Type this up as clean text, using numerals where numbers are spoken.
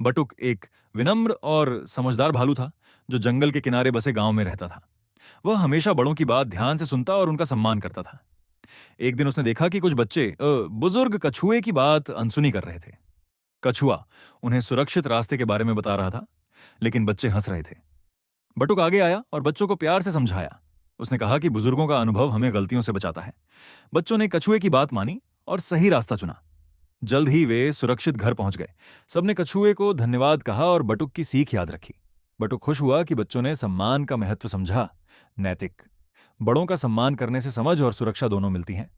बटुक एक विनम्र और समझदार भालू था जो जंगल के किनारे बसे गांव में रहता था। वह हमेशा बड़ों की बात ध्यान से सुनता और उनका सम्मान करता था। एक दिन उसने देखा कि कुछ बच्चे बुजुर्ग कछुए की बात अनसुनी कर रहे थे। कछुआ उन्हें सुरक्षित रास्ते के बारे में बता रहा था, लेकिन बच्चे हंस रहे थे। बटुक आगे आया और बच्चों को प्यार से समझाया। उसने कहा कि बुजुर्गों का अनुभव हमें गलतियों से बचाता है। बच्चों ने कछुए की बात मानी और सही रास्ता चुना। जल्द ही वे सुरक्षित घर पहुंच गए। सबने कछुए को धन्यवाद कहा और बटुक की सीख याद रखी। बटुक खुश हुआ कि बच्चों ने सम्मान का महत्व समझा। नैतिक बड़ों का सम्मान करने से समझ और सुरक्षा दोनों मिलती हैं।